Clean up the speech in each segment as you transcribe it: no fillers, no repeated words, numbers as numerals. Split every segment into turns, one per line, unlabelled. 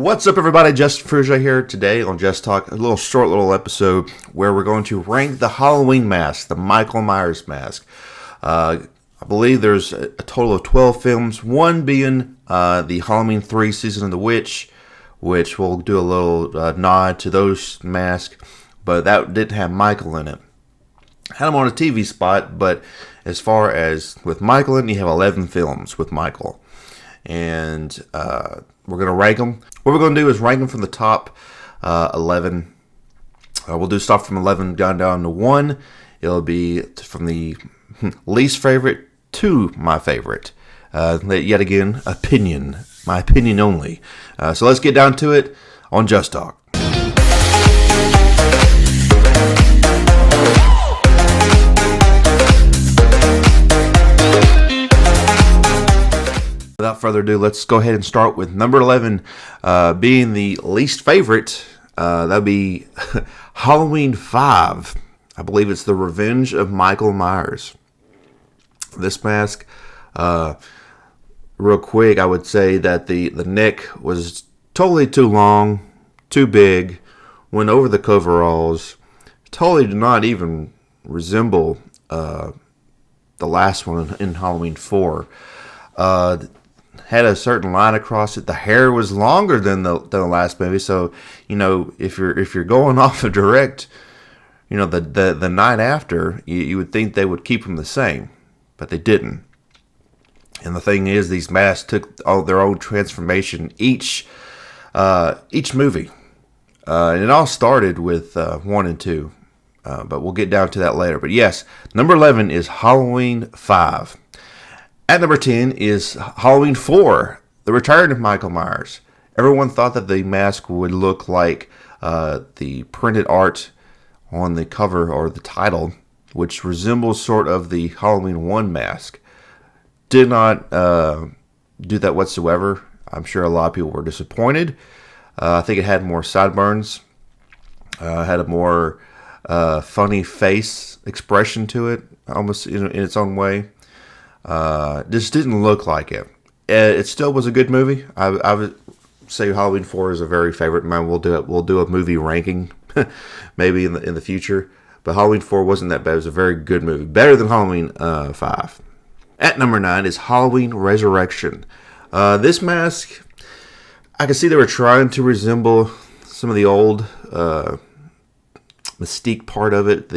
What's up, everybody? Justin Frugia here today on Just Talk. A short little episode where we're going to rank the Halloween mask, the Michael Myers mask. I believe there's a total of 12 films, one being the Halloween 3 Season of the Witch, which we'll do a little nod to those masks, but that didn't have Michael in it. Had him on a TV spot, but as far as with Michael in, you have 11 films with Michael. And we're going to rank them. What we're going to do is rank them from the top 11. We'll do stuff from 11 down to 1. It'll be from the least favorite to my favorite. Yet again, opinion. My opinion only. So let's get down to it on Just Talk. Without further ado, let's go ahead and start with number 11, being the least favorite. That would be Halloween 5. I believe it's The Revenge of Michael Myers. This mask, real quick, I would say that the neck was totally too long, too big, went over the coveralls, totally did not even resemble the last one in Halloween 4. Had a certain line across it. The hair was longer than the last movie, so if you're going off of direct, the night after, you would think they would keep them the same, but they didn't. And the thing is, these masks took all their own transformation each movie, and it all started with 1 and 2, but we'll get down to that later. But yes, number 11 is Halloween 5. At number 10 is Halloween 4, The Return of Michael Myers. Everyone thought that the mask would look like the printed art on the cover or the title, which resembles sort of the Halloween 1 mask. Did not do that whatsoever. I'm sure a lot of people were disappointed. I think it had more sideburns, had a more funny face expression to it, almost in its own way. Just didn't look like it. It still was a good movie. I would say Halloween 4 is a very favorite of mine. We'll do a movie ranking maybe in the future. But Halloween 4 wasn't that bad. It was a very good movie, better than Halloween 5. At number 9 is Halloween Resurrection. This mask, I can see they were trying to resemble some of the old mystique part of it.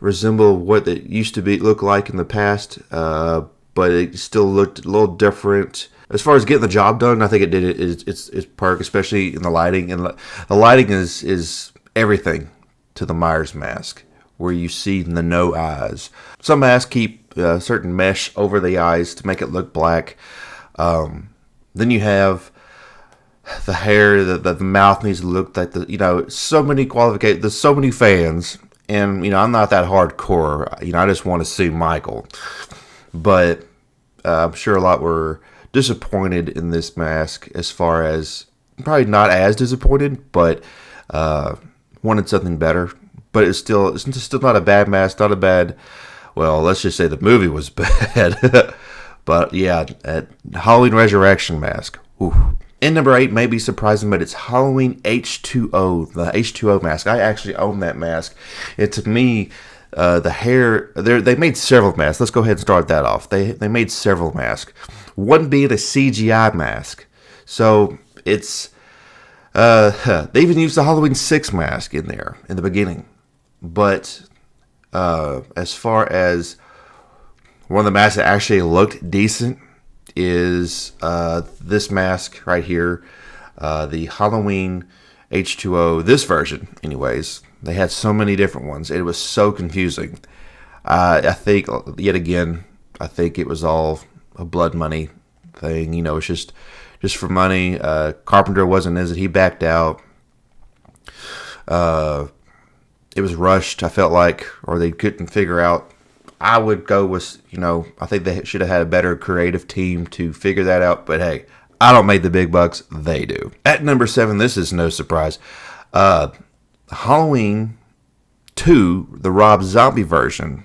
Resemble what it used to look like in the past, but it still looked a little different. As far as getting the job done, I think it did its part, especially in the lighting. And the lighting is everything to the Myers mask, where you see the no eyes. Some masks keep certain mesh over the eyes to make it look black. Then you have the hair, the mouth needs to look like so many qualifications. There's so many fans. And, I'm not that hardcore. I just want to see Michael. But I'm sure a lot were disappointed in this mask, as far as, probably not as disappointed, but wanted something better. But it's still not a bad mask, not a bad, well, let's just say the movie was bad. But yeah, Halloween Resurrection mask. Ooh. And number 8 may be surprising, but it's Halloween H2O, the H2O mask. I actually own that mask. And to me, the hair, they made several masks. Let's go ahead and start that off. They made several masks. One being a CGI mask. So it's, they even used the Halloween 6 mask in there in the beginning. But as far as one of the masks that actually looked decent, is this mask right here, the Halloween H2O, this version anyways. They had so many different ones. It was so confusing. I think, yet again, it was all a blood money thing. It's just for money. Carpenter wasn't as it. He backed out. It was rushed, I felt like, or they couldn't figure out. I would go with, I think they should have had a better creative team to figure that out. But hey, I don't make the big bucks. They do. At number 7, this is no surprise. Halloween 2, the Rob Zombie version.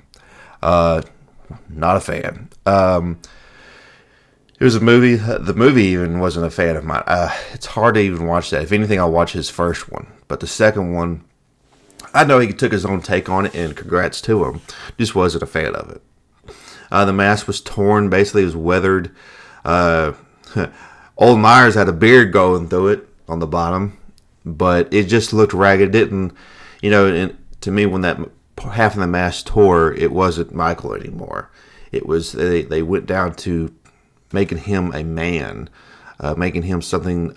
Not a fan. It It was a movie. The movie even wasn't a fan of mine. It's hard to even watch that. If anything, I'll watch his first one. But the second one, I know he took his own take on it, and congrats to him. Just wasn't a fan of it. The mask was torn. Basically, it was weathered. Old Myers had a beard going through it on the bottom, but it just looked ragged. It didn't, and to me, when that half of the mask tore, it wasn't Michael anymore. It was, they went down to making him a man, making him something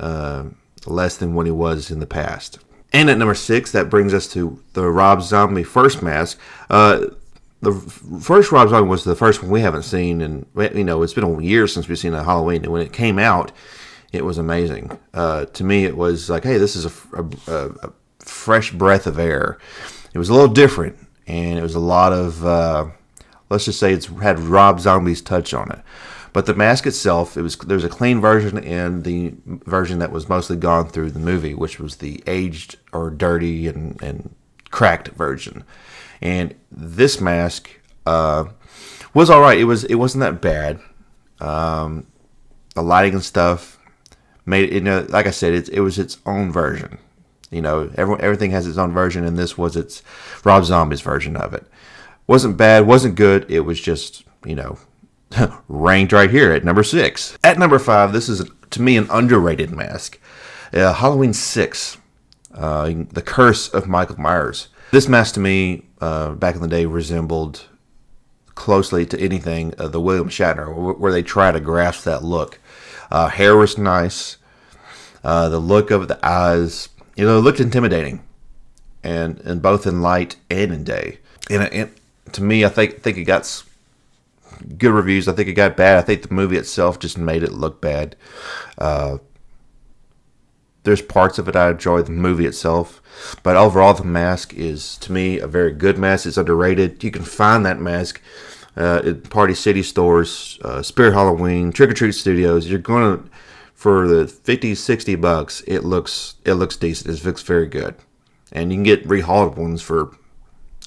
less than what he was in the past. And at number 6, that brings us to the Rob Zombie first mask. The first Rob Zombie was the first one we haven't seen, and it's been a year since we've seen a Halloween. And when it came out, it was amazing. To me, it was like, hey, this is a fresh breath of air. It was a little different, and it was a lot of let's just say it's had Rob Zombie's touch on it. But the mask itself, there's a clean version and the version that was mostly gone through the movie, which was the aged or dirty and cracked version. And this mask was all right. It wasn't that bad. The lighting and stuff made it. Like I said, it was its own version. Everything has its own version, and this was its Rob Zombie's version of it. Wasn't bad, wasn't good. It was just ranked right here at number 6. At number 5, this is to me an underrated mask. Halloween 6, The Curse of Michael Myers. This mask to me, back in the day, resembled closely to anything the William Shatner, where they try to grasp that look. Hair was nice. The look of the eyes, it looked intimidating, and both in light and in day. And to me, I think it got good reviews. I think it got bad. I think the movie itself just made it look bad. There's parts of it I enjoy, the movie itself, but overall the mask is, to me, a very good mask. It's underrated. You can find that mask at Party City stores, Spirit Halloween, Trick or Treat Studios. You're going to, for the $50-$60, it looks decent. It looks very good, and you can get rehauled ones for,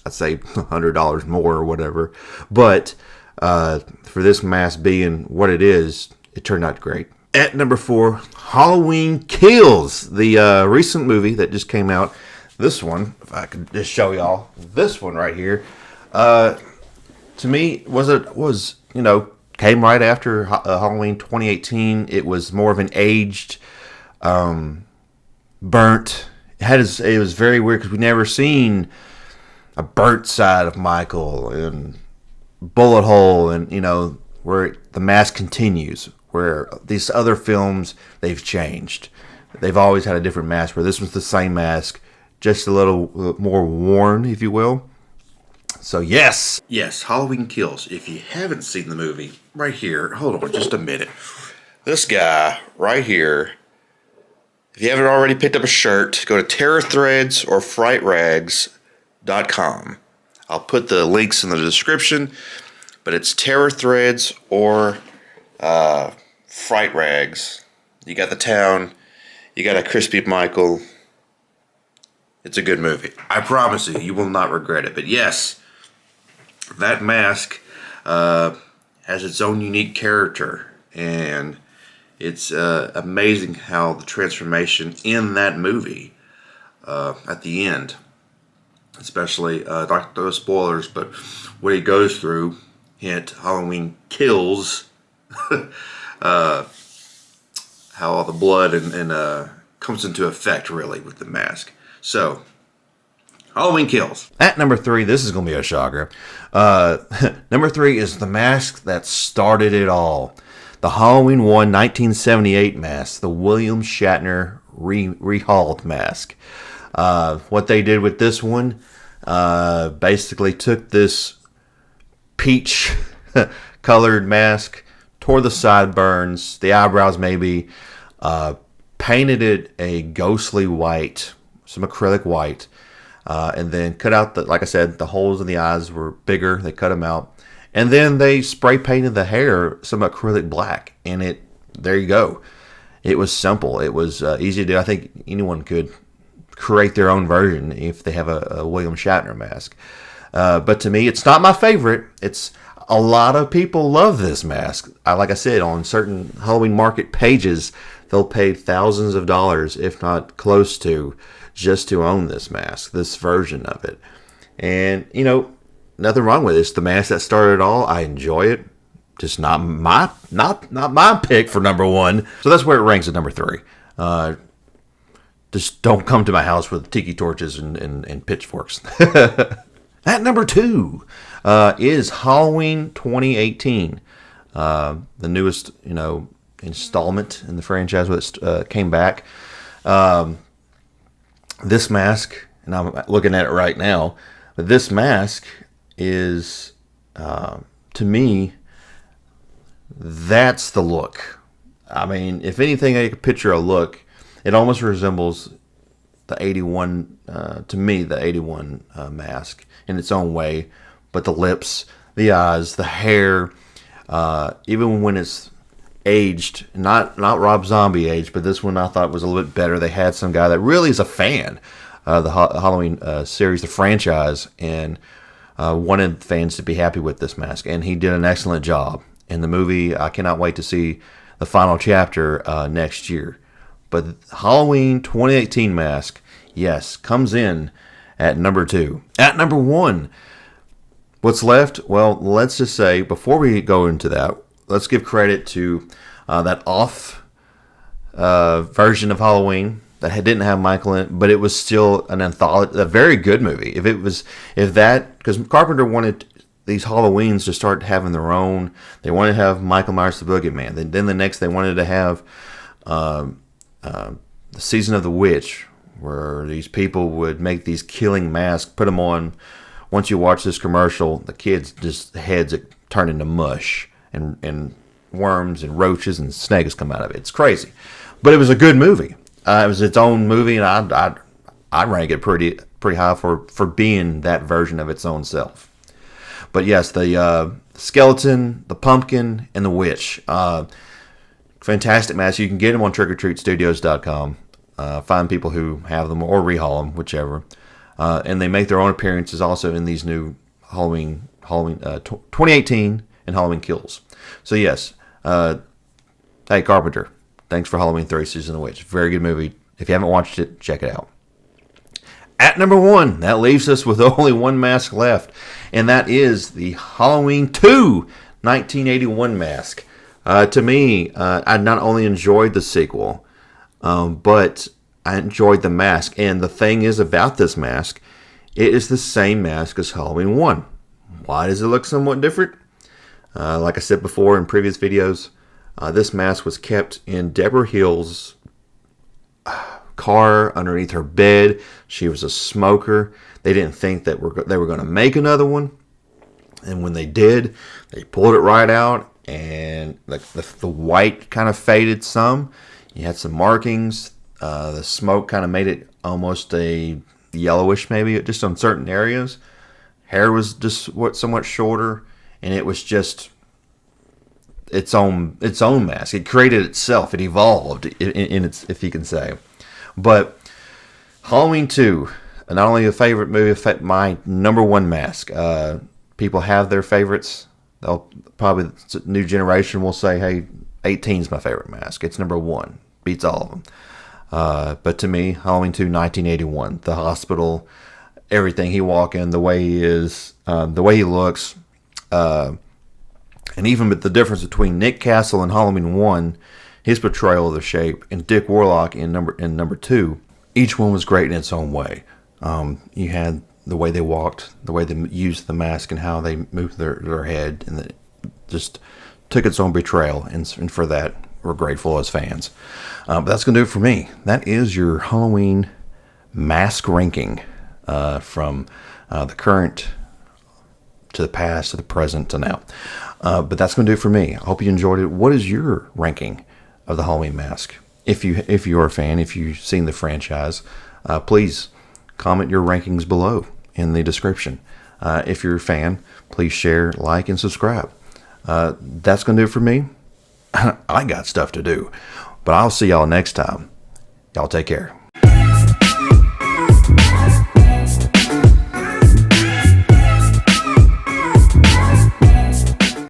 I'd say, $100 more or whatever. But for this mask being what it is, it turned out great. At number 4, Halloween Kills, the recent movie that just came out. This one, if I could just show y'all, this one right here, to me came right after Halloween 2018. It was more of an aged, burnt. It was very weird because we've never seen a burnt side of Michael and bullet hole, and where the mask continues. Where these other films, they've changed. They've always had a different mask, where this was the same mask, just a little more worn, if you will. So yes, Halloween Kills. If you haven't seen the movie, right here, hold on just a minute. This guy right here, if you haven't already picked up a shirt, go to Terror Threads or FrightRags.com. I'll put the links in the description, but it's Terror Threads or Fright Rags. You got the town, you got a crispy Michael. It's a good movie. I promise you will not regret it. But yes, that mask has its own unique character, and it's amazing how the transformation in that movie at the end, especially not those spoilers, but what he goes through. Hint: Halloween Kills. How all the blood and comes into effect really with the mask. So, Halloween Kills. At number 3, this is going to be a shocker. Number 3 is the mask that started it all. The Halloween 1 1978 mask. The William Shatner rehauled mask. What they did with this one, basically took this peach colored mask, tore the sideburns, the eyebrows maybe, painted it a ghostly white, some acrylic white, and then cut out, like I said, the holes in the eyes were bigger. They cut them out. And then they spray painted the hair some acrylic black. And there you go. It was simple. It was easy to do. I think anyone could create their own version if they have a William Shatner mask. But to me, it's not my favorite. A lot of people love this mask. Like I said, on certain Halloween market pages, they'll pay thousands of dollars, if not close to, just to own this mask, this version of it. And, nothing wrong with it. It's the mask that started it all. I enjoy it. Just not my pick for number one. So that's where it ranks at number 3. Just don't come to my house with tiki torches and pitchforks. At number 2 is Halloween 2018, the newest installment in the franchise that came back. This mask, and I'm looking at it right now, but this mask is, to me, that's the look. I mean, if anything, I could picture a look, it almost resembles the 81, to me, the 81 mask in its own way. But the lips, the eyes, the hair, even when it's aged, not Rob Zombie aged, but this one I thought was a little bit better. They had some guy that really is a fan of the Halloween series, the franchise, and wanted fans to be happy with this mask. And he did an excellent job. In the movie, I cannot wait to see the final chapter next year. But Halloween 2018 mask, yes, comes in at number 2. At number 1, what's left? Well, let's just say, before we go into that, let's give credit to that off version of Halloween that didn't have Michael in it, but it was still an anthology, a very good movie. Because Carpenter wanted these Halloweens to start having their own. They wanted to have Michael Myers the Boogeyman. Then the next, they wanted to have the Season of the Witch, where these people would make these killing masks, put them on. Once you watch this commercial, the kids' just heads turn into mush, and worms and roaches and snakes come out of it. It's crazy, but it was a good movie. It was its own movie, and I rank it pretty high for being that version of its own self. But yes, the skeleton, the pumpkin, and the witch. Fantastic masks. You can get them on trickortreatstudios.com. Find people who have them or rehaul them, whichever. And they make their own appearances also in these new Halloween 2018 and Halloween Kills. So yes, hey Carpenter, thanks for Halloween 3 Season of the Witch. Very good movie. If you haven't watched it, check it out. At number 1, that leaves us with only one mask left, and that is the Halloween 2 1981 mask. To me, I not only enjoyed the sequel, but I enjoyed the mask. And the thing is about this mask, it is the same mask as Halloween 1. Why does it look somewhat different? Like I said before in previous videos, this mask was kept in Deborah Hill's car underneath her bed. She was a smoker. They didn't think that they were going to make another one. And when they did, they pulled it right out, and the white kind of faded some. You had some markings. The smoke kind of made it almost a yellowish, maybe, just on certain areas. Hair was just somewhat shorter, and it was just its own mask. It created itself. It evolved in its, if you can say. But Halloween 2, not only a favorite movie, my number 1 mask. People have their favorites. They'll probably, the new generation will say, hey, 18 is my favorite mask. It's number 1. Beats all of them. But to me, Halloween 2, 1981. The hospital, everything. He walk in, the way he is, the way he looks. And even with the difference between Nick Castle in Halloween 1, his portrayal of the Shape, and Dick Warlock in number 2, each one was great in its own way. You had the way they walked, the way they used the mask, and how they moved their head, and it just took its own portrayal, and for that, we're grateful as fans. But that's going to do it for me. That is your Halloween mask ranking from the current to the past to the present to now. But that's going to do it for me. I hope you enjoyed it. What is your ranking of the Halloween mask? If you're a fan, if you've seen the franchise, please comment your rankings below in the description. If you're a fan, please share, like, and subscribe. That's going to do it for me. I got stuff to do. But I'll see y'all next time. Y'all take care.